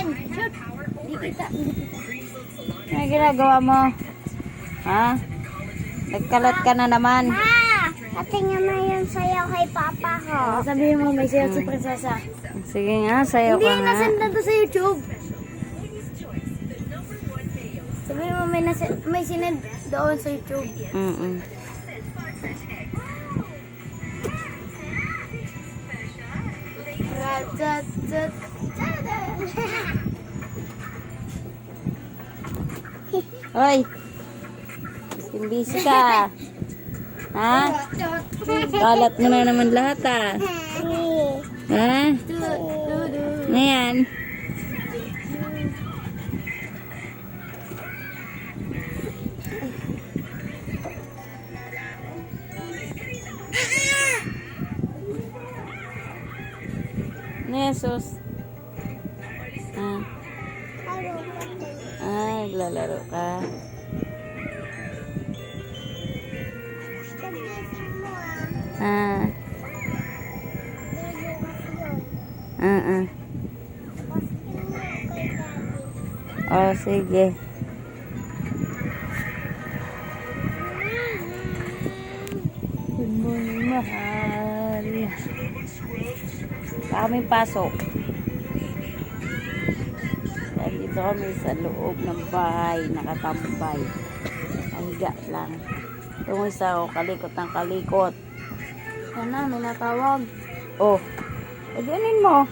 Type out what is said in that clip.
Hindi kita. Ano ginagawa mo? Ha? Nagkalat ka na naman. Patingin mo yung sayaw kay Papa ko. Sabihin mo, may sayaw si Prinsesa. Sige nga, sayaw ka nga. Hindi, nasend na to sa YouTube. Sabihin mo, may sinend doon sa YouTube. Hoy! Busy ka. Ha? Kalat mo na naman lahat ha? Ngayon. Nesos. Naglalaro ka. Oh, sige. Good morning, mahal. Kami pasok. Dito kami sa loob ng bahay, nakatambay. Pahiga lang. Itong isa, kalikot ng kalikot. Ano, may natawag. Oh, pag-anin mo.